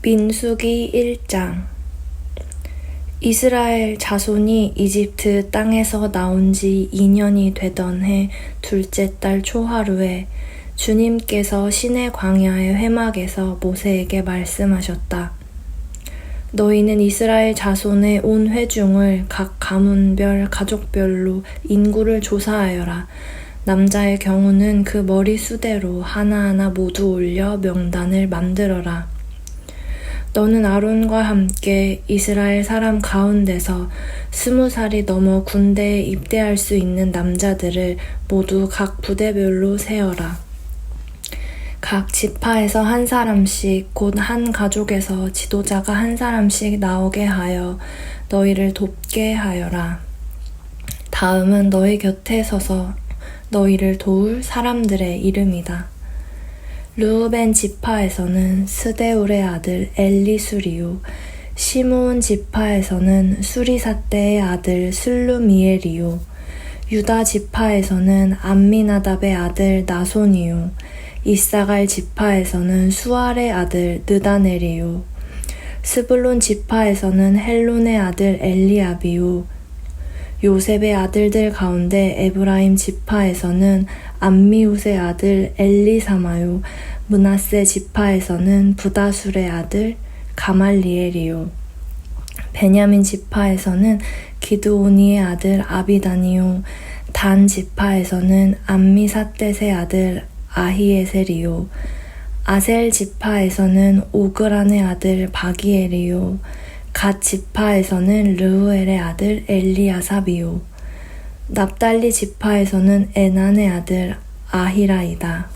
민수기 1장. 이스라엘 자손이 이집트 땅에서 나온 지 2년이 되던 해 둘째 달 초하루에 주님께서 시내 광야의 회막에서 모세에게 말씀하셨다. 너희는 이스라엘 자손의 온 회중을 각 가문별 가족별로 인구를 조사하여라. 남자의 경우는 그 머리 수대로 하나하나 모두 올려 명단을 만들어라. 너는 아론과 함께 이스라엘 사람 가운데서 20살이 넘어 군대에 입대할 수 있는 남자들을 모두 각 부대별로 세어라. 각 지파에서 한 사람씩 곧 한 가족에서 지도자가 한 사람씩 나오게 하여 너희를 돕게 하여라. 다음은 너희 곁에 서서 너희를 도울 사람들의 이름이다. 르우벤 지파에서는 스데울의 아들 엘리수리요, 시므온 지파에서는 수리사떼의 아들 슬루미엘이요, 유다 지파에서는 암미나답의 아들 나손이요, 이사갈 지파에서는 수알의 아들 느다넬이요, 스불론 지파에서는 헬론의 아들 엘리압이요, 요셉의 아들들 가운데 에브라임 지파에서는 암미웃의 아들 엘리사마요, 므낫세 지파에서는 부다술의 아들 가말리엘이요, 베냐민 지파에서는 기드오니의 아들 아비다니요, 단 지파에서는 암미사댓의 아들 아히에셀이요, 아셀 지파에서는 오그란의 아들 바기엘이요, 갓 지파에서는 르우엘의 아들 엘리아삽이요, 납달리 지파에서는 에난의 아들 아히라이다.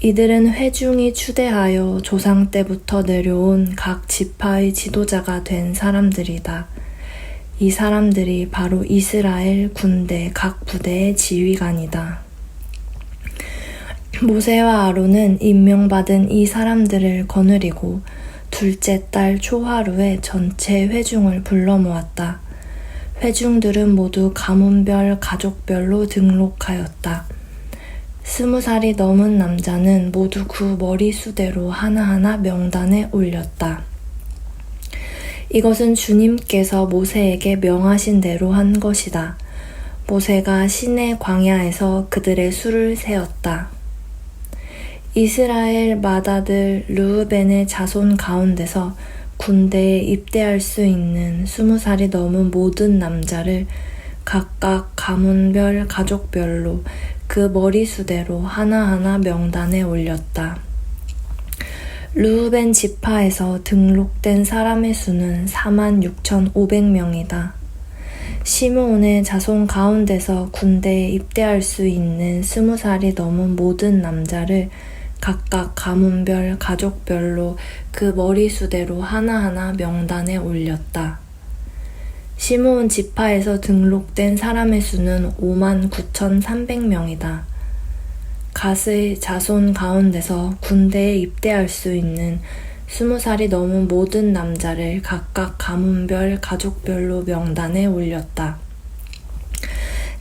이들은 회중이 추대하여 조상 때부터 내려온 각 지파의 지도자가 된 사람들이다. 이 사람들이 바로 이스라엘 군대 각 부대의 지휘관이다. 모세와 아론은 임명받은 이 사람들을 거느리고 둘째 달 초하루에 전체 회중을 불러 모았다. 회중들은 모두 가문별 가족별로 등록하였다. 20살이 넘은 남자는 모두 그 머리수대로 하나하나 명단에 올렸다. 이것은 주님께서 모세에게 명하신 대로 한 것이다. 모세가 시내 광야에서 그들의 수를 세었다. 이스라엘 맏아들 르우벤의 자손 가운데서 군대에 입대할 수 있는 20살이 넘은 모든 남자를 각각 가문별 가족별로 그 머리수대로 하나하나 명단에 올렸다. 르우벤 지파에서 등록된 사람의 수는 46,500명이다. 시므온의 자손 가운데서 군대에 입대할 수 있는 20살이 넘은 모든 남자를 각각 가문별 가족별로 그 머리수대로 하나하나 명단에 올렸다. 시므온 지파에서 등록된 사람의 수는 59,300명이다. 갓의 자손 가운데서 군대에 입대할 수 있는 20살이 넘은 모든 남자를 각각 가문별 가족별로 명단에 올렸다.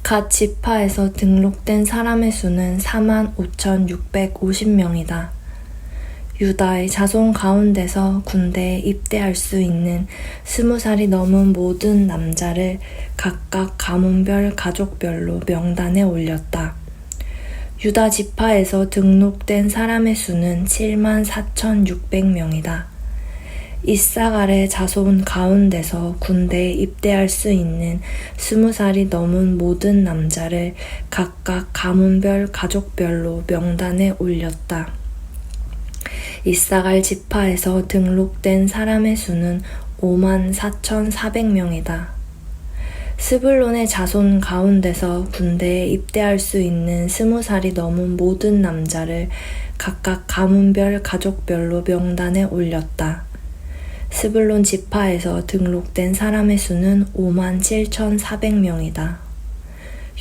갓 지파에서 등록된 사람의 수는 45,650명이다. 유다의 자손 가운데서 군대에 입대할 수 있는 20살이 넘은 모든 남자를 각각 가문별 가족별로 명단에 올렸다. 유다 지파에서 등록된 사람의 수는 74,600명이다. 이사갈의 자손 가운데서 군대에 입대할 수 있는 20살이 넘은 모든 남자를 각각 가문별 가족별로 명단에 올렸다. 이사갈 지파에서 등록된 사람의 수는 54,400명이다. 스불론의 자손 가운데서 군대에 입대할 수 있는 20살이 넘은 모든 남자를 각각 가문별 가족별로 명단에 올렸다. 스불론 지파에서 등록된 사람의 수는 57,400명이다.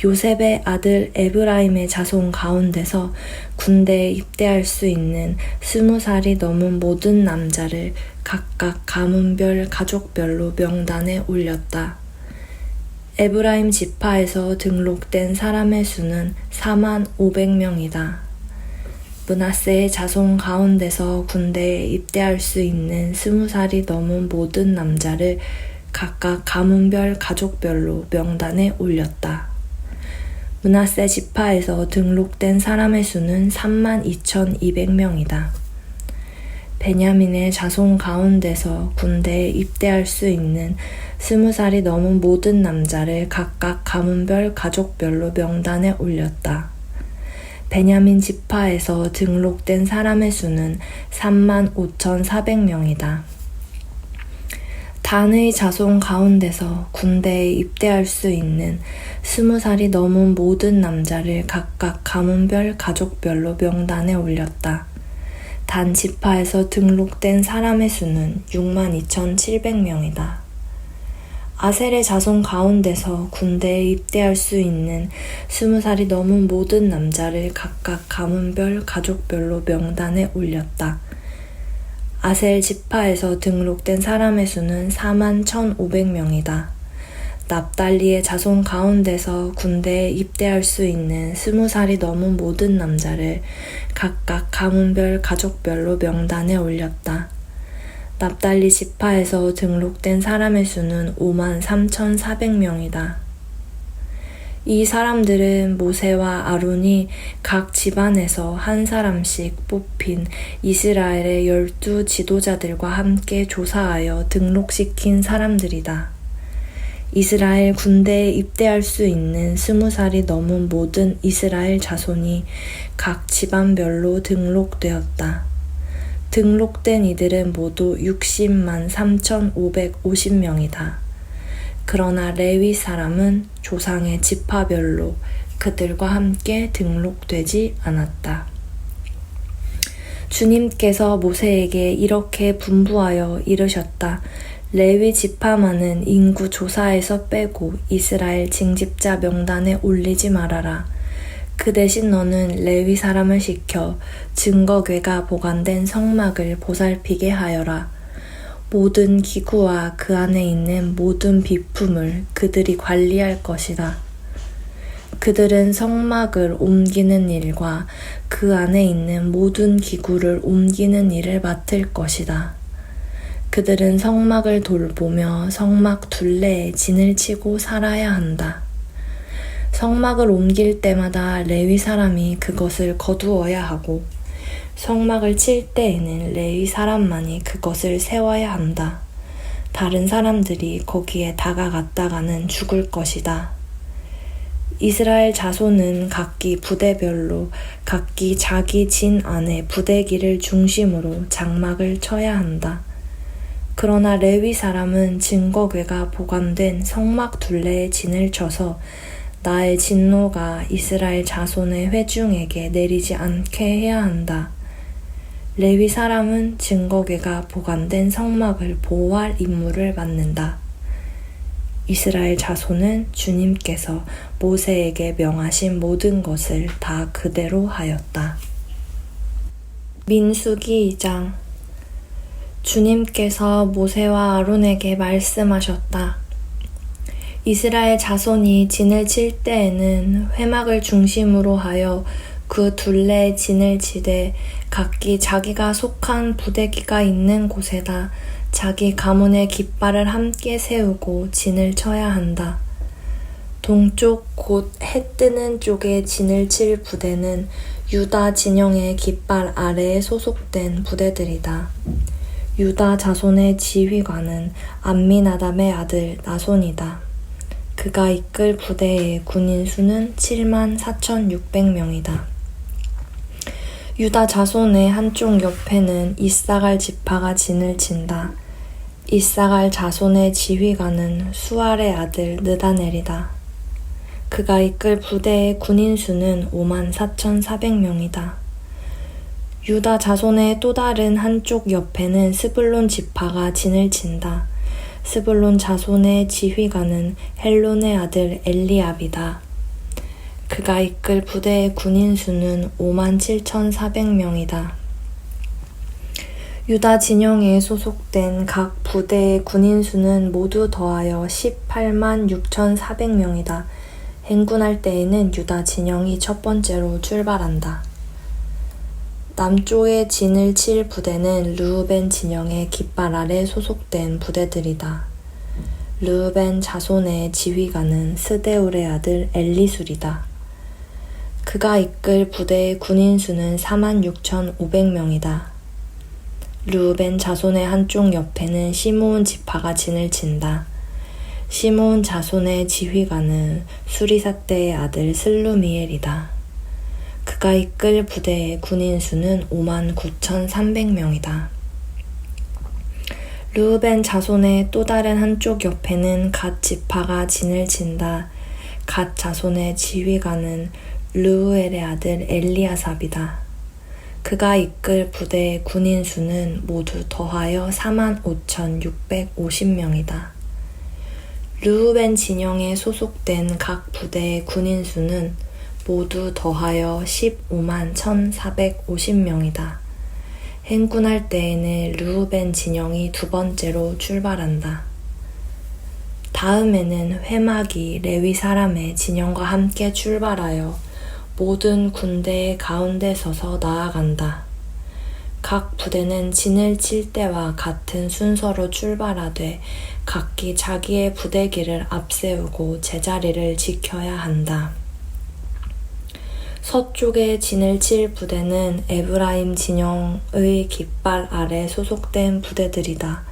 요셉의 아들 에브라임의 자손 가운데서 군대에 입대할 수 있는 20살이 넘은 모든 남자를 각각 가문별 가족별로 명단에 올렸다. 에브라임 지파에서 등록된 사람의 수는 45,000명이다. 므낫세의 자손 가운데서 군대에 입대할 수 있는 20살이 넘은 모든 남자를 각각 가문별 가족별로 명단에 올렸다. 므낫세 지파에서 등록된 사람의 수는 32,200명이다. 베냐민의 자손 가운데서 군대에 입대할 수 있는 20살이 넘은 모든 남자를 각각 가문별 가족별로 명단에 올렸다. 베냐민 지파에서 등록된 사람의 수는 35,400명이다. 단의 자손 가운데서 군대에 입대할 수 있는 20살이 넘은 모든 남자를 각각 가문별 가족별로 명단에 올렸다. 단 지파에서 등록된 사람의 수는 62,700명이다. 아셀의 자손 가운데서 군대에 입대할 수 있는 20살이 넘은 모든 남자를 각각 가문별 가족별로 명단에 올렸다. 아셀 지파에서 등록된 사람의 수는 41,500명이다. 납달리의 자손 가운데서 군대에 입대할 수 있는 20살이 넘은 모든 남자를 각각 가문별 가족별로 명단에 올렸다. 납달리 지파에서 등록된 사람의 수는 53,400명이다. 이 사람들은 모세와 아론이 각 집안에서 한 사람씩 뽑힌 이스라엘의 12 지도자들과 함께 조사하여 등록시킨 사람들이다. 이스라엘 군대에 입대할 수 있는 20살이 넘은 모든 이스라엘 자손이 각 집안별로 등록되었다. 등록된 이들은 모두 60만 3,550명이다. 그러나 레위 사람은 조상의 지파별로 그들과 함께 등록되지 않았다. 주님께서 모세에게 이렇게 분부하여 이르셨다. 레위 지파만은 인구 조사에서 빼고 이스라엘 징집자 명단에 올리지 말아라. 그 대신 너는 레위 사람을 시켜 증거궤가 보관된 성막을 보살피게 하여라. 모든 기구와 그 안에 있는 모든 비품을 그들이 관리할 것이다. 그들은 성막을 옮기는 일과 그 안에 있는 모든 기구를 옮기는 일을 맡을 것이다. 그들은 성막을 돌보며 성막 둘레에 진을 치고 살아야 한다. 성막을 옮길 때마다 레위 사람이 그것을 거두어야 하고 성막을 칠 때에는 레위 사람만이 그것을 세워야 한다. 다른 사람들이 거기에 다가갔다가는 죽을 것이다. 이스라엘 자손은 각기 부대별로 각기 자기 진 안에 부대기를 중심으로 장막을 쳐야 한다. 그러나 레위 사람은 증거궤가 보관된 성막 둘레에 진을 쳐서 나의 진노가 이스라엘 자손의 회중에게 내리지 않게 해야 한다. 레위 사람은 증거궤가 보관된 성막을 보호할 임무를 맡는다. 이스라엘 자손은 주님께서 모세에게 명하신 모든 것을 다 그대로 하였다. 민수기 2장. 주님께서 모세와 아론에게 말씀하셨다. 이스라엘 자손이 진을 칠 때에는 회막을 중심으로 하여 그 둘레에 진을 치되 각기 자기가 속한 부대기가 있는 곳에다 자기 가문의 깃발을 함께 세우고 진을 쳐야 한다. 동쪽 곧 해 뜨는 쪽에 진을 칠 부대는 유다 진영의 깃발 아래에 소속된 부대들이다. 유다 자손의 지휘관은 암미나답의 아들 나손이다. 그가 이끌 부대의 군인 수는 74,600명이다. 유다 자손의 한쪽 옆에는 이사갈 지파가 진을 친다. 이사갈 자손의 지휘관은 수알의 아들 느다넬이다. 그가 이끌 부대의 군인 수는 54,400명이다. 유다 자손의 또 다른 한쪽 옆에는 스불론 지파가 진을 친다. 스불론 자손의 지휘관은 헬론의 아들 엘리압이다. 그가 이끌 부대의 군인 수는 57,400명이다. 유다 진영에 소속된 각 부대의 군인 수는 모두 더하여 186,400명이다. 행군할 때에는 유다 진영이 첫 번째로 출발한다. 남쪽에 진을 칠 부대는 르우벤 진영의 깃발 아래 소속된 부대들이다. 르우벤 자손의 지휘관은 스데울의 아들 엘리술이다. 그가 이끌 부대의 군인 수는 46,500명이다. 르우벤 자손의 한쪽 옆에는 시므온 지파가 진을 친다. 시므온 자손의 지휘관은 수리사떼의 아들 슬루미엘이다. 그가 이끌 부대의 군인 수는 59,300명이다. 르우벤 자손의 또 다른 한쪽 옆에는 갓 지파가 진을 친다. 갓 자손의 지휘관은 르우엘의 아들 엘리아삽이다. 그가 이끌 부대의 군인 수는 모두 더하여 45,650명이다. 르우벤 진영에 소속된 각 부대의 군인 수는 모두 더하여 15만 1,450명이다. 행군할 때에는 르우벤 진영이 두 번째로 출발한다. 다음에는 회막이 레위 사람의 진영과 함께 출발하여 모든 군대의 가운데 서서 나아간다. 각 부대는 진을 칠 때와 같은 순서로 출발하되 각기 자기의 부대기를 앞세우고 제자리를 지켜야 한다. 서쪽에 진을 칠 부대는 에브라임 진영의 깃발 아래 소속된 부대들이다.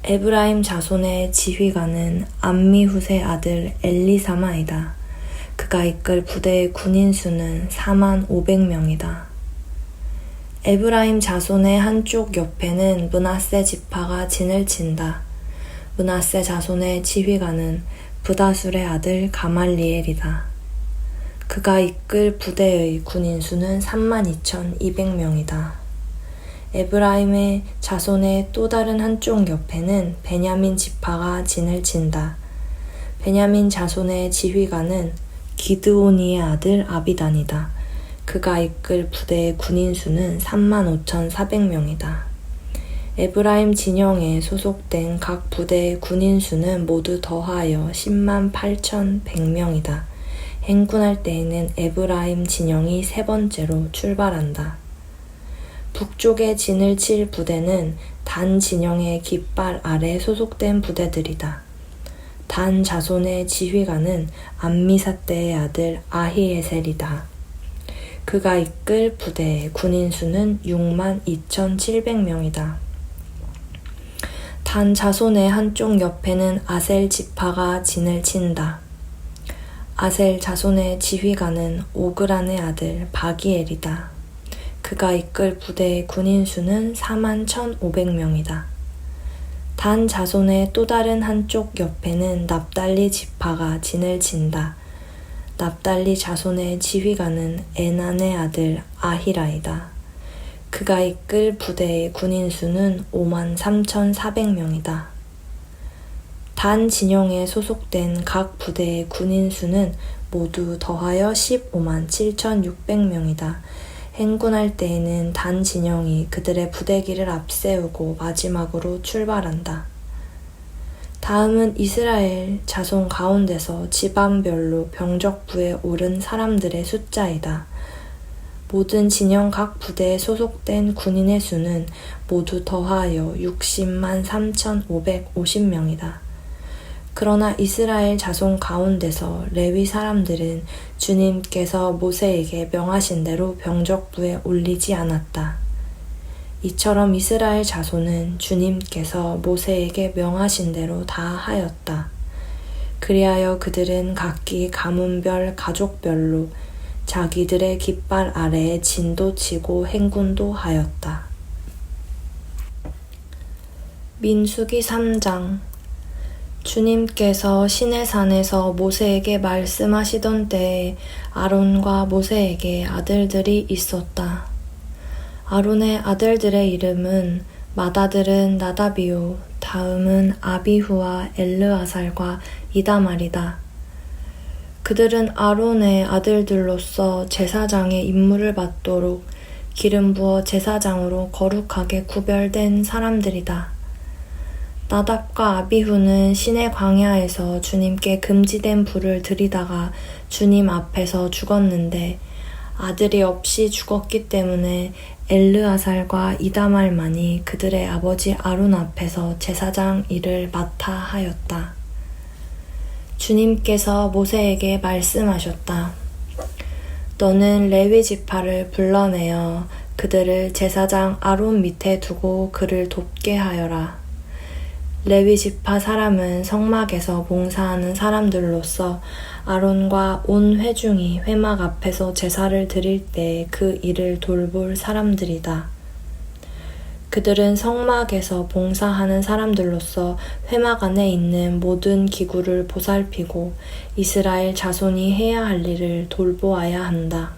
에브라임 자손의 지휘관은 암미훗의 아들 엘리사마이다. 그가 이끌 부대의 군인 수는 45,000명이다. 에브라임 자손의 한쪽 옆에는 므낫세 지파가 진을 친다. 므낫세 자손의 지휘관은 브다술의 아들 가말리엘이다. 그가 이끌 부대의 군인 수는 32,200명이다. 에브라임의 자손의 또 다른 한쪽 옆에는 베냐민 지파가 진을 친다. 베냐민 자손의 지휘관은 기드오니의 아들 아비단이다. 그가 이끌 부대의 군인 수는 35,400명이다. 에브라임 진영에 소속된 각 부대의 군인 수는 모두 더하여 108,100명이다. 행군할 때에는 에브라임 진영이 세 번째로 출발한다. 북쪽에 진을 칠 부대는 단 진영의 깃발 아래 소속된 부대들이다. 단 자손의 지휘관은 암미사떼의 아들 아히에셀이다. 그가 이끌 부대의 군인 수는 62,700명이다. 단 자손의 한쪽 옆에는 아셀 지파가 진을 친다. 아셀 자손의 지휘관은 오그란의 아들 바기엘이다. 그가 이끌 부대의 군인 수는 41,500명이다. 단 자손의 또 다른 한쪽 옆에는 납달리 지파가 진을 친다. 납달리 자손의 지휘관은 에난의 아들 아히라이다. 그가 이끌 부대의 군인 수는 53,400명이다. 단 진영에 소속된 각 부대의 군인 수는 모두 더하여 157,600명이다. 행군할 때에는 단 진영이 그들의 부대기를 앞세우고 마지막으로 출발한다. 다음은 이스라엘 자손 가운데서 지방별로 병적부에 오른 사람들의 숫자이다. 모든 진영 각 부대에 소속된 군인의 수는 모두 더하여 60만 3,550명이다. 그러나 이스라엘 자손 가운데서 레위 사람들은 주님께서 모세에게 명하신 대로 병적부에 올리지 않았다. 이처럼 이스라엘 자손은 주님께서 모세에게 명하신 대로 다 하였다. 그리하여 그들은 각기 가문별 가족별로 자기들의 깃발 아래에 진도 치고 행군도 하였다. 민수기 3장. 주님께서 시내산에서 모세에게 말씀하시던 때에 아론과 모세에게 아들들이 있었다. 아론의 아들들의 이름은 맏아들은 나다비요, 다음은 아비후와 엘르아살과 이다말이다. 그들은 아론의 아들들로서 제사장의 임무를 받도록 기름 부어 제사장으로 거룩하게 구별된 사람들이다. 나답과 아비후는 시내 광야에서 주님께 금지된 불을 들이다가 주님 앞에서 죽었는데 아들이 없이 죽었기 때문에 엘르아살과 이다말만이 그들의 아버지 아론 앞에서 제사장 일을 맡아 하였다. 주님께서 모세에게 말씀하셨다. 너는 레위 지파를 불러내어 그들을 제사장 아론 밑에 두고 그를 돕게 하여라. 레위 지파 사람은 성막에서 봉사하는 사람들로서 아론과 온 회중이 회막 앞에서 제사를 드릴 때 그 일을 돌볼 사람들이다. 그들은 성막에서 봉사하는 사람들로서 회막 안에 있는 모든 기구를 보살피고 이스라엘 자손이 해야 할 일을 돌보아야 한다.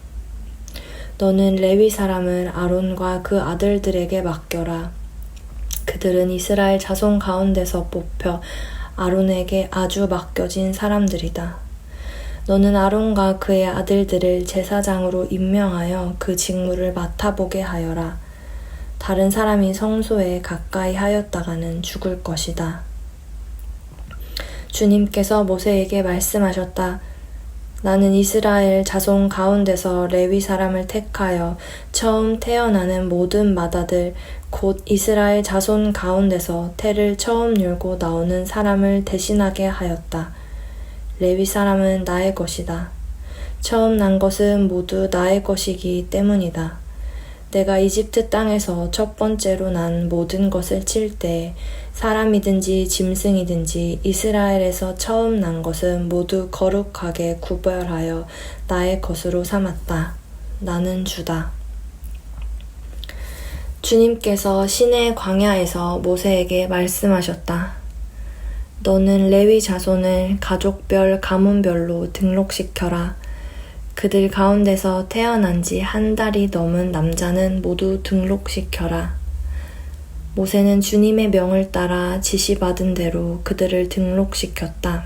너는 레위 사람을 아론과 그 아들들에게 맡겨라. 그들은 이스라엘 자손 가운데서 뽑혀 아론에게 아주 맡겨진 사람들이다. 너는 아론과 그의 아들들을 제사장으로 임명하여 그 직무를 맡아보게 하여라. 다른 사람이 성소에 가까이 하였다가는 죽을 것이다. 주님께서 모세에게 말씀하셨다. 나는 이스라엘 자손 가운데서 레위 사람을 택하여 처음 태어나는 모든 맏아들 곧 이스라엘 자손 가운데서 태를 처음 열고 나오는 사람을 대신하게 하였다. 레위 사람은 나의 것이다. 처음 난 것은 모두 나의 것이기 때문이다. 내가 이집트 땅에서 첫 번째로 난 모든 것을 칠 때 사람이든지 짐승이든지 이스라엘에서 처음 난 것은 모두 거룩하게 구별하여 나의 것으로 삼았다. 나는 주다. 주님께서 시내 광야에서 모세에게 말씀하셨다. 너는 레위 자손을 가족별 가문별로 등록시켜라. 그들 가운데서 태어난 지 한 달이 넘은 남자는 모두 등록시켜라. 모세는 주님의 명을 따라 지시받은 대로 그들을 등록시켰다.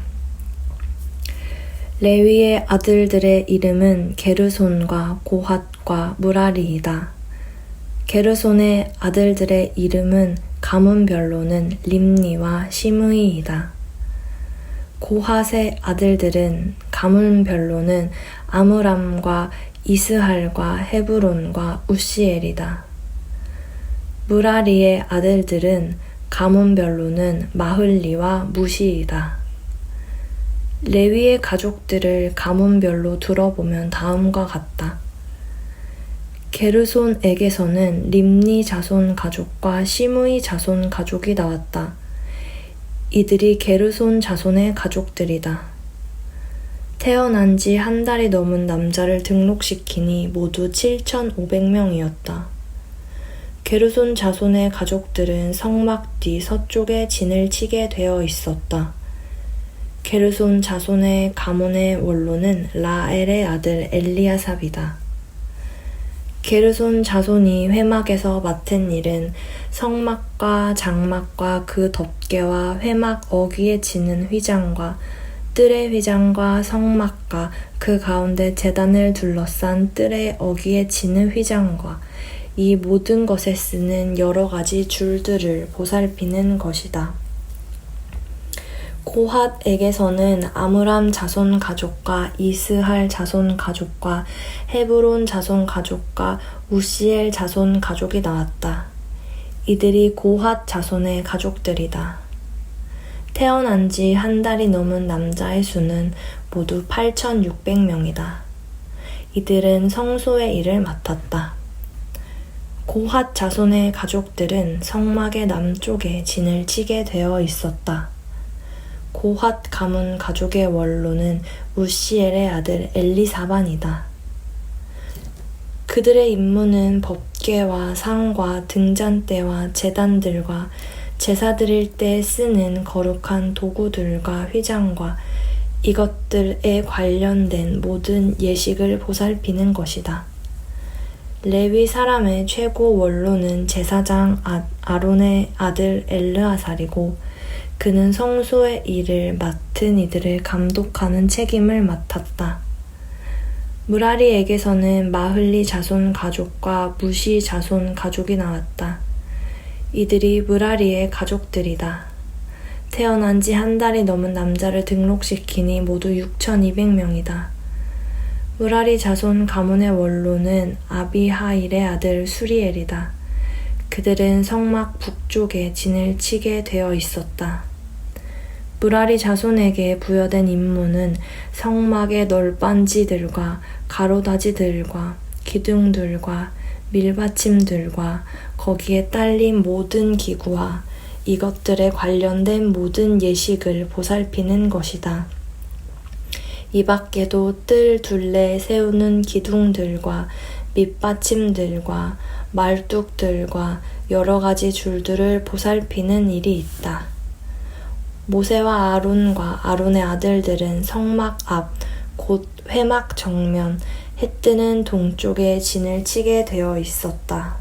레위의 아들들의 이름은 게르손과 고핫과 무라리이다. 게르손의 아들들의 이름은 가문별로는 림니와 시므이이다. 고핫의 아들들은 가문별로는 아므람과 이스할과 헤브론과 우시엘이다. 무라리의 아들들은 가문별로는 마흘리와 무시이다. 레위의 가족들을 가문별로 들어보면 다음과 같다. 게르손에게서는 림니 자손 가족과 시므이 자손 가족이 나왔다. 이들이 게르손 자손의 가족들이다. 태어난 지 한 달이 넘은 남자를 등록시키니 모두 7,500명이었다. 게르손 자손의 가족들은 성막 뒤 서쪽에 진을 치게 되어 있었다. 게르손 자손의 가문의 원로는 라엘의 아들 엘리아삽이다. 게르손 자손이 회막에서 맡은 일은 성막과 장막과 그 덮개와 회막 어귀에 치는 휘장과 뜰의 휘장과 성막과 그 가운데 제단을 둘러싼 뜰의 어귀에 치는 휘장과 이 모든 것에 쓰는 여러 가지 줄들을 보살피는 것이다. 고핫에게서는 아므람 자손 가족과 이스할 자손 가족과 헤브론 자손 가족과 우시엘 자손 가족이 나왔다. 이들이 고핫 자손의 가족들이다. 태어난 지 한 달이 넘은 남자의 수는 모두 8,600명이다. 이들은 성소의 일을 맡았다. 고핫 자손의 가족들은 성막의 남쪽에 진을 치게 되어 있었다. 고핫 가문 가족의 원로는 우시엘의 아들 엘리사반이다. 그들의 임무는 법궤와 상과 등잔대와 제단들과 제사 드릴 때 쓰는 거룩한 도구들과 휘장과 이것들에 관련된 모든 예식을 보살피는 것이다. 레위 사람의 최고 원로는 제사장 아론의 아들 엘르아살이고 그는 성소의 일을 맡은 이들을 감독하는 책임을 맡았다. 무라리에게서는 마흘리 자손 가족과 무시 자손 가족이 나왔다. 이들이 무라리의 가족들이다. 태어난 지 한 달이 넘은 남자를 등록시키니 모두 6,200명이다. 무라리 자손 가문의 원로는 아비하일의 아들 수리엘이다. 그들은 성막 북쪽에 진을 치게 되어 있었다. 무라리 자손에게 부여된 임무는 성막의 널빤지들과 가로다지들과 기둥들과 밀받침들과 거기에 딸린 모든 기구와 이것들에 관련된 모든 예식을 보살피는 것이다. 이 밖에도 뜰 둘레 세우는 기둥들과 밑받침들과 말뚝들과 여러 가지 줄들을 보살피는 일이 있다. 모세와 아론과 아론의 아들들은 성막 앞, 곧 회막 정면, 해 뜨는 동쪽에 진을 치게 되어 있었다.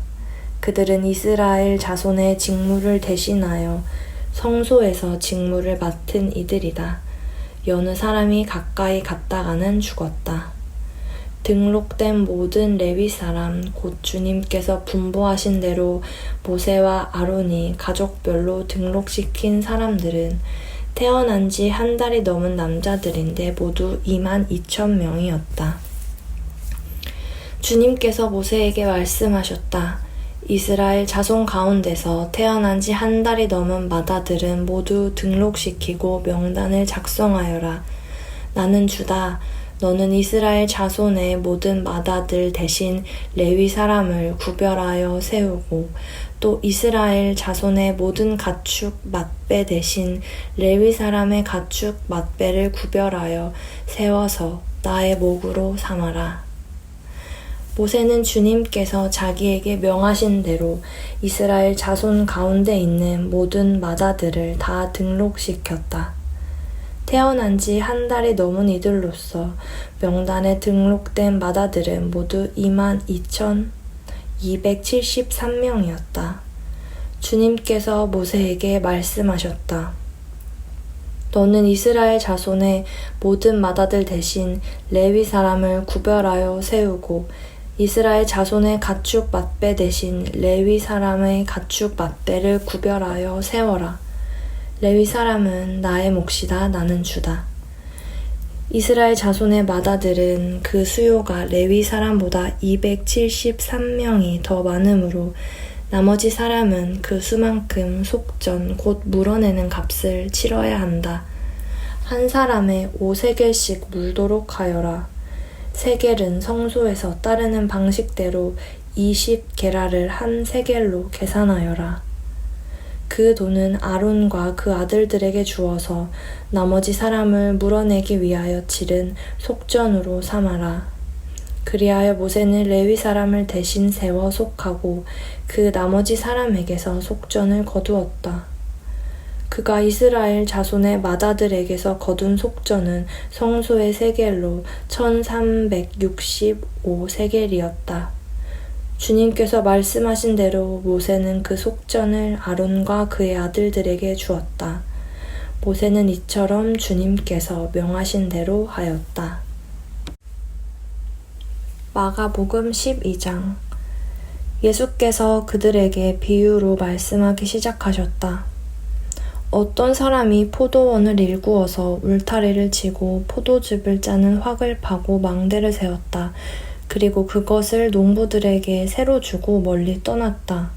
그들은 이스라엘 자손의 직무를 대신하여 성소에서 직무를 맡은 이들이다. 여느 사람이 가까이 갔다가는 죽었다. 등록된 모든 레위 사람, 곧 주님께서 분부하신 대로 모세와 아론이 가족별로 등록시킨 사람들은 태어난 지 한 달이 넘은 남자들인데 모두 22,000명이었다. 주님께서 모세에게 말씀하셨다. 이스라엘 자손 가운데서 태어난 지 한 달이 넘은 마다들은 모두 등록시키고 명단을 작성하여라. 나는 주다. 너는 이스라엘 자손의 모든 마다들 대신 레위 사람을 구별하여 세우고 또 이스라엘 자손의 모든 가축 맏배 대신 레위 사람의 가축 맏배를 구별하여 세워서 나의 목으로 삼아라. 모세는 주님께서 자기에게 명하신 대로 이스라엘 자손 가운데 있는 모든 마다들을 다 등록시켰다. 태어난 지 한 달이 넘은 이들로서 명단에 등록된 마다들은 모두 22,273명이었다. 주님께서 모세에게 말씀하셨다. 너는 이스라엘 자손의 모든 마다들 대신 레위 사람을 구별하여 세우고 이스라엘 자손의 가축 맏배 대신 레위 사람의 가축 맏배를 구별하여 세워라. 레위 사람은 나의 몫이다. 나는 주다. 이스라엘 자손의 마다들은 그 수요가 레위 사람보다 273명이 더 많으므로 나머지 사람은 그 수만큼 속전 곧 물어내는 값을 치러야 한다. 한 사람에 5세겔씩 물도록 하여라. 세겔은 성소에서 따르는 방식대로 20게라를 한 세겔로 계산하여라. 그 돈은 아론과 그 아들들에게 주어서 나머지 사람을 물어내기 위하여 치른 속전으로 삼아라. 그리하여 모세는 레위 사람을 대신 세워 속하고 그 나머지 사람에게서 속전을 거두었다. 그가 이스라엘 자손의 마다들에게서 거둔 속전은 성소의 세겔로 1365세겔이었다. 주님께서 말씀하신 대로 모세는 그 속전을 아론과 그의 아들들에게 주었다. 모세는 이처럼 주님께서 명하신 대로 하였다. 마가복음 12장. 예수께서 그들에게 비유로 말씀하기 시작하셨다. 어떤 사람이 포도원을 일구어서 울타리를 치고 포도즙을 짜는 확을 파고 망대를 세웠다. 그리고 그것을 농부들에게 새로 주고 멀리 떠났다.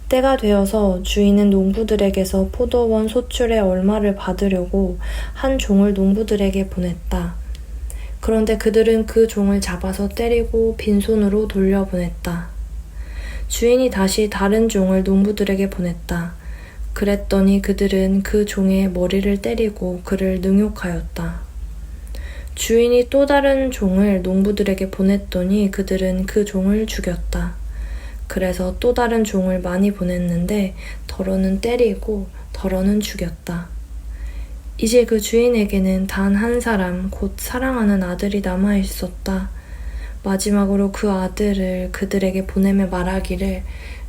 때가 되어서 주인은 농부들에게서 포도원 소출의 얼마를 받으려고 한 종을 농부들에게 보냈다. 그런데 그들은 그 종을 잡아서 때리고 빈손으로 돌려보냈다. 주인이 다시 다른 종을 농부들에게 보냈다. 그랬더니 그들은 그 종의 머리를 때리고 그를 능욕하였다. 주인이 또 다른 종을 농부들에게 보냈더니 그들은 그 종을 죽였다. 그래서 또 다른 종을 많이 보냈는데 더러는 때리고 더러는 죽였다. 이제 그 주인에게는 단 한 사람, 곧 사랑하는 아들이 남아 있었다. 마지막으로 그 아들을 그들에게 보내며 말하기를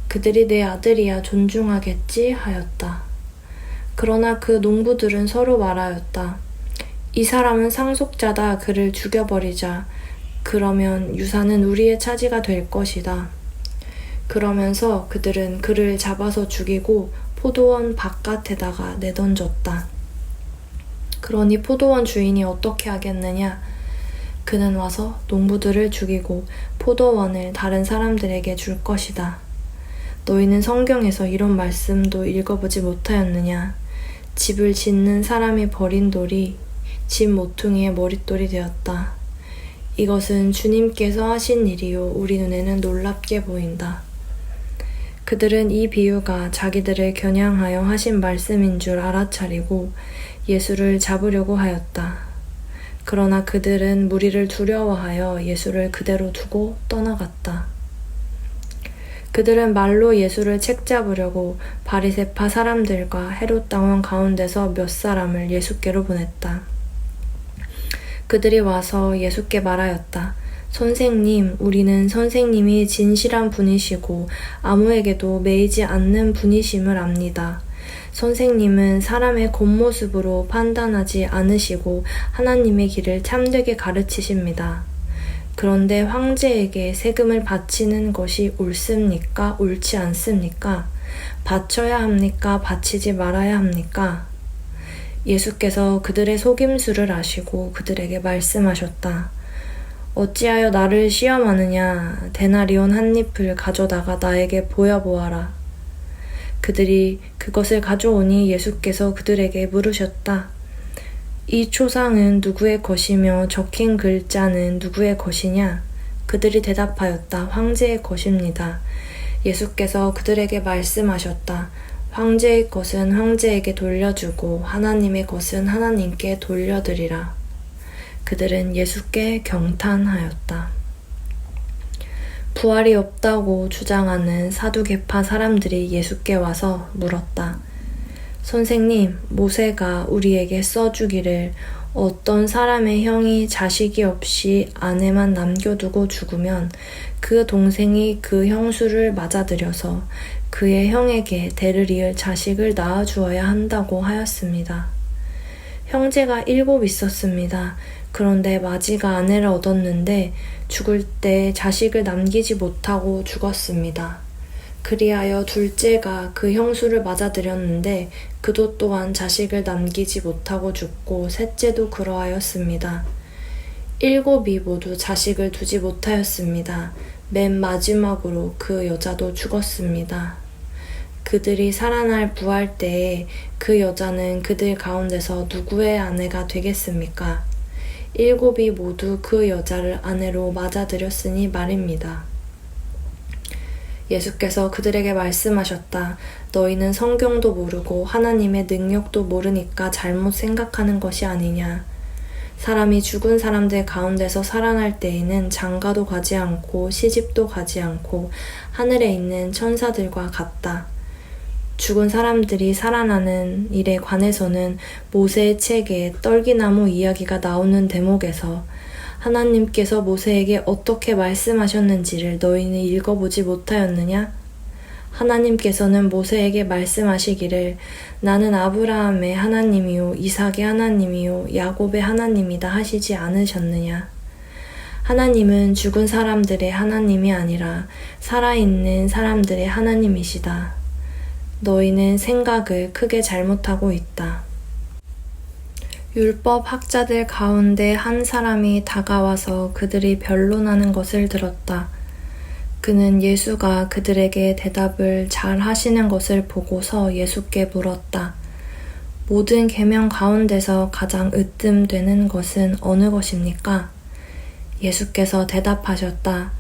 그들이 내 아들이야 존중하겠지 하였다. 그러나 그 농부들은 서로 말하였다. 이 사람은 상속자다. 그를 죽여버리자. 그러면 유산은 우리의 차지가 될 것이다. 그러면서 그들은 그를 잡아서 죽이고 포도원 바깥에다가 내던졌다. 그러니 포도원 주인이 어떻게 하겠느냐? 그는 와서 농부들을 죽이고 포도원을 다른 사람들에게 줄 것이다. 너희는 성경에서 이런 말씀도 읽어보지 못하였느냐? 집을 짓는 사람이 버린 돌이 집 모퉁이의 머릿돌이 되었다. 이것은 주님께서 하신 일이요 우리 눈에는 놀랍게 보인다. 그들은 이 비유가 자기들을 겨냥하여 하신 말씀인 줄 알아차리고 예수를 잡으려고 하였다. 그러나 그들은 무리를 두려워하여 예수를 그대로 두고 떠나갔다. 그들은 말로 예수를 책잡으려고 바리새파 사람들과 헤롯 당원 가운데서 몇 사람을 예수께로 보냈다. 그들이 와서 예수께 말하였다. 선생님, 우리는 선생님이 진실한 분이시고 아무에게도 매이지 않는 분이심을 압니다. 선생님은 사람의 겉모습으로 판단하지 않으시고 하나님의 길을 참되게 가르치십니다. 그런데 황제에게 세금을 바치는 것이 옳습니까? 옳지 않습니까? 바쳐야 합니까? 바치지 말아야 합니까? 예수께서 그들의 속임수를 아시고 그들에게 말씀하셨다. 어찌하여 나를 시험하느냐? 데나리온 한 잎을 가져다가 나에게 보여보아라. 그들이 그것을 가져오니 예수께서 그들에게 물으셨다. 이 초상은 누구의 것이며 적힌 글자는 누구의 것이냐? 그들이 대답하였다. 황제의 것입니다. 예수께서 그들에게 말씀하셨다. 황제의 것은 황제에게 돌려주고 하나님의 것은 하나님께 돌려드리라. 그들은 예수께 경탄하였다. 부활이 없다고 주장하는 사두개파 사람들이 예수께 와서 물었다. 선생님, 모세가 우리에게 써주기를 어떤 사람의 형이 자식이 없이 아내만 남겨두고 죽으면 그 동생이 그 형수를 맞아들여서 그의 형에게 대를 이을 자식을 낳아주어야 한다고 하였습니다. 형제가 7 있었습니다. 그런데 마지가 아내를 얻었는데 죽을 때 자식을 남기지 못하고 죽었습니다. 그리하여 둘째가 그 형수를 맞아들였는데 그도 또한 자식을 남기지 못하고 죽고 셋째도 그러하였습니다. 7이 모두 자식을 두지 못하였습니다. 맨 마지막으로 그 여자도 죽었습니다. 그들이 살아날 부활 때에 그 여자는 그들 가운데서 누구의 아내가 되겠습니까? 7이 모두 그 여자를 아내로 맞아들였으니 말입니다. 예수께서 그들에게 말씀하셨다. 너희는 성경도 모르고 하나님의 능력도 모르니까 잘못 생각하는 것이 아니냐. 사람이 죽은 사람들 가운데서 살아날 때에는 장가도 가지 않고 시집도 가지 않고 하늘에 있는 천사들과 같다. 죽은 사람들이 살아나는 일에 관해서는 모세의 책에 떨기나무 이야기가 나오는 대목에서 하나님께서 모세에게 어떻게 말씀하셨는지를 너희는 읽어보지 못하였느냐? 하나님께서는 모세에게 말씀하시기를 나는 아브라함의 하나님이요 이삭의 하나님이요 야곱의 하나님이다 하시지 않으셨느냐? 하나님은 죽은 사람들의 하나님이 아니라 살아있는 사람들의 하나님이시다. 너희는 생각을 크게 잘못하고 있다. 율법 학자들 가운데 한 사람이 다가와서 그들이 변론하는 것을 들었다. 그는 예수가 그들에게 대답을 잘 하시는 것을 보고서 예수께 물었다. 모든 계명 가운데서 가장 으뜸되는 것은 어느 것입니까? 예수께서 대답하셨다.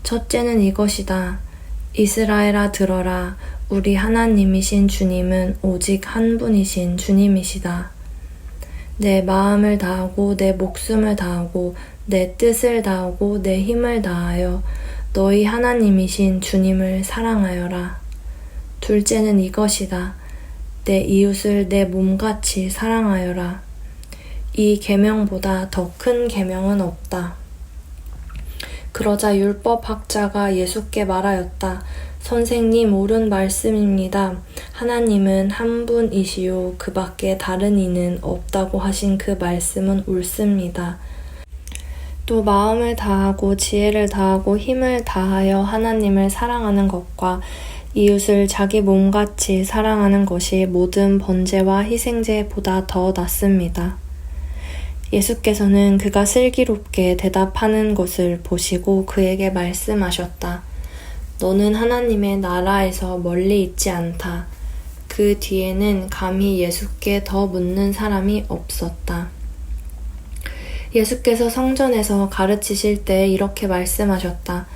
첫째는 이것이다. 이스라엘아 들어라. 우리 하나님이신 주님은 오직 한 분이신 주님이시다. 내 마음을 다하고 내 목숨을 다하고 내 뜻을 다하고 내 힘을 다하여 너희 하나님이신 주님을 사랑하여라. 둘째는 이것이다. 내 이웃을 내 몸같이 사랑하여라. 이 계명보다 더 큰 계명은 없다. 그러자 율법학자가 예수께 말하였다. 선생님, 옳은 말씀입니다. 하나님은 한 분이시요 그 밖에 다른 이는 없다고 하신 그 말씀은 옳습니다. 또 마음을 다하고 지혜를 다하고 힘을 다하여 하나님을 사랑하는 것과 이웃을 자기 몸같이 사랑하는 것이 모든 번제와 희생제보다 더 낫습니다. 예수께서는 그가 슬기롭게 대답하는 것을 보시고 그에게 말씀하셨다. 너는 하나님의 나라에서 멀리 있지 않다. 그 뒤에는 감히 예수께 더 묻는 사람이 없었다. 예수께서 성전에서 가르치실 때 이렇게 말씀하셨다.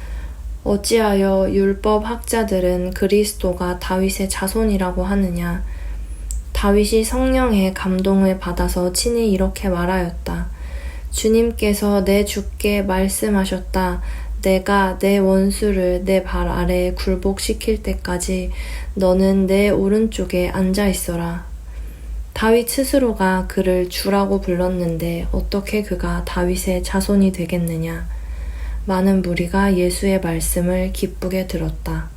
어찌하여 율법 학자들은 그리스도가 다윗의 자손이라고 하느냐? 다윗이 성령의 감동을 받아서 친히 이렇게 말하였다. 주님께서 내 주께 말씀하셨다. 내가 내 원수를 내 발 아래에 굴복시킬 때까지 너는 내 오른쪽에 앉아 있어라. 다윗 스스로가 그를 주라고 불렀는데 어떻게 그가 다윗의 자손이 되겠느냐? 많은 무리가 예수의 말씀을 기쁘게 들었다.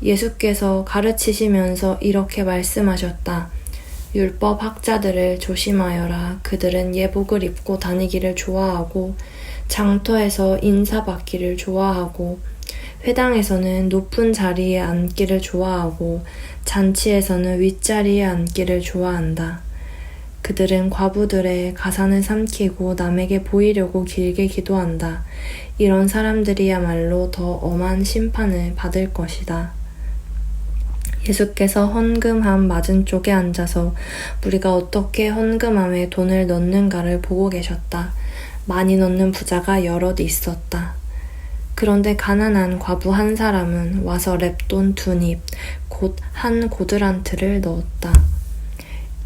예수께서 가르치시면서 이렇게 말씀하셨다. 율법 학자들을 조심하여라. 그들은 예복을 입고 다니기를 좋아하고 장터에서 인사받기를 좋아하고 회당에서는 높은 자리에 앉기를 좋아하고 잔치에서는 윗자리에 앉기를 좋아한다. 그들은 과부들의 가산을 삼키고 남에게 보이려고 길게 기도한다. 이런 사람들이야말로 더 엄한 심판을 받을 것이다. 예수께서 헌금함 맞은쪽에 앉아서 우리가 어떻게 헌금함에 돈을 넣는가를 보고 계셨다. 많이 넣는 부자가 여럿 있었다. 그런데 가난한 과부 한 사람은 와서 랩돈 2닙, 곧 한 고드란트를 넣었다.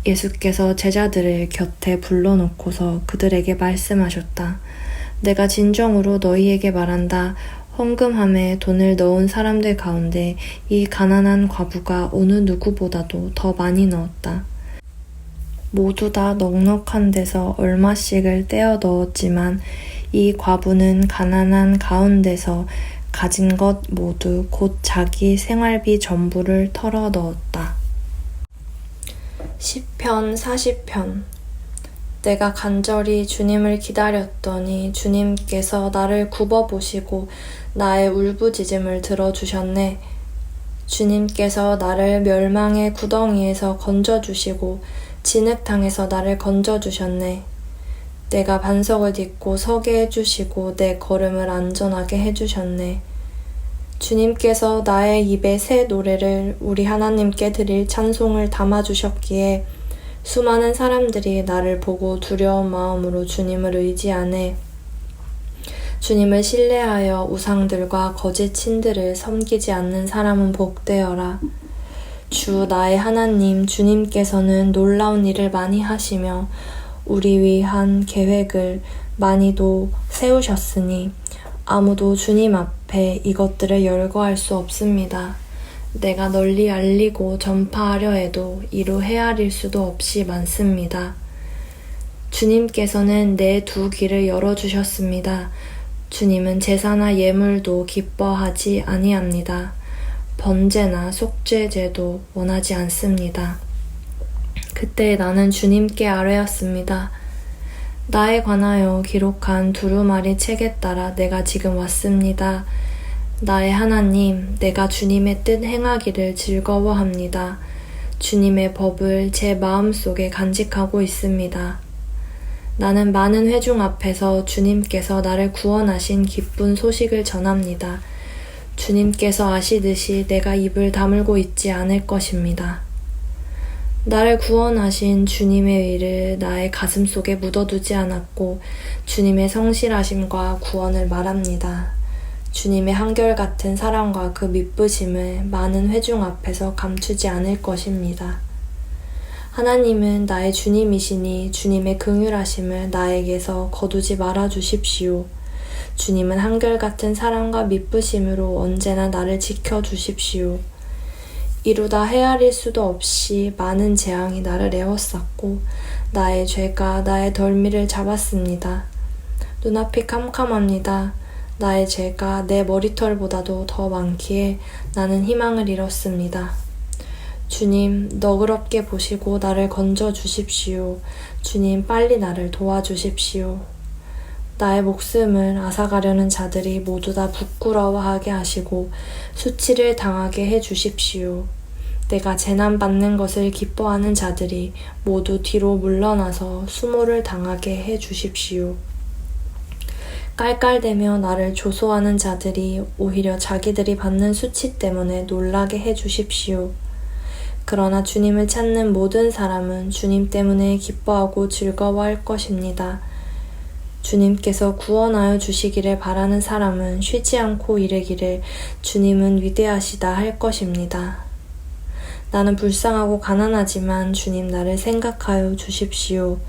예수께서 제자들을 곁에 불러놓고서 그들에게 말씀하셨다. 내가 진정으로 너희에게 말한다. 헌금함에 돈을 넣은 사람들 가운데 이 가난한 과부가 어느 누구보다도 더 많이 넣었다. 모두 다 넉넉한 데서 얼마씩을 떼어 넣었지만 이 과부는 가난한 가운데서 가진 것 모두 곧 자기 생활비 전부를 털어 넣었다. 시편 40편. 내가 간절히 주님을 기다렸더니 주님께서 나를 굽어보시고 나의 울부짖음을 들어주셨네. 주님께서 나를 멸망의 구덩이에서 건져주시고 진흙탕에서 나를 건져주셨네. 내가 반석을 딛고 서게 해주시고 내 걸음을 안전하게 해주셨네. 주님께서 나의 입에 새 노래를 우리 하나님께 드릴 찬송을 담아주셨기에 수많은 사람들이 나를 보고 두려운 마음으로 주님을 의지하네. 주님을 신뢰하여 우상들과 거짓 신들을 섬기지 않는 사람은 복되어라. 주 나의 하나님 주님께서는 놀라운 일을 많이 하시며 우리 위한 계획을 많이도 세우셨으니 아무도 주님 앞에 이것들을 열거할 수 없습니다. 내가 널리 알리고 전파하려 해도 이루 헤아릴 수도 없이 많습니다. 주님께서는 내 두 귀를 열어주셨습니다. 주님은 제사나 예물도 기뻐하지 아니합니다. 번제나 속죄제도 원하지 않습니다. 그때 나는 주님께 아뢰었습니다. 나에 관하여 기록한 두루마리 책에 따라 내가 지금 왔습니다. 나의 하나님, 내가 주님의 뜻 행하기를 즐거워합니다. 주님의 법을 제 마음속에 간직하고 있습니다. 나는 많은 회중 앞에서 주님께서 나를 구원하신 기쁜 소식을 전합니다. 주님께서 아시듯이 내가 입을 다물고 있지 않을 것입니다. 나를 구원하신 주님의 의를 나의 가슴 속에 묻어두지 않았고 주님의 성실하심과 구원을 말합니다. 주님의 한결같은 사랑과 그 미쁘심을 많은 회중 앞에서 감추지 않을 것입니다. 하나님은 나의 주님이시니 주님의 긍휼하심을 나에게서 거두지 말아 주십시오. 주님은 한결같은 사랑과 미쁘심으로 언제나 나를 지켜주십시오. 이루다 헤아릴 수도 없이 많은 재앙이 나를 에워쌌고 나의 죄가 나의 덜미를 잡았습니다. 눈앞이 캄캄합니다. 나의 죄가 내 머리털보다도 더 많기에 나는 희망을 잃었습니다. 주님, 너그럽게 보시고 나를 건져주십시오. 주님, 빨리 나를 도와주십시오. 나의 목숨을 앗아가려는 자들이 모두 다 부끄러워하게 하시고 수치를 당하게 해주십시오. 내가 재난받는 것을 기뻐하는 자들이 모두 뒤로 물러나서 수모를 당하게 해 주십시오. 깔깔대며 나를 조소하는 자들이 오히려 자기들이 받는 수치 때문에 놀라게 해 주십시오. 그러나 주님을 찾는 모든 사람은 주님 때문에 기뻐하고 즐거워할 것입니다. 주님께서 구원하여 주시기를 바라는 사람은 쉬지 않고 이르기를 주님은 위대하시다 할 것입니다. 나는 불쌍하고 가난하지만 주님 나를 생각하여 주십시오.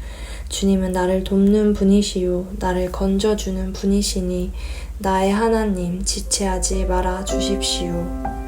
주님은 나를 돕는 분이시요 나를 건져주는 분이시니 나의 하나님 지체하지 말아 주십시오.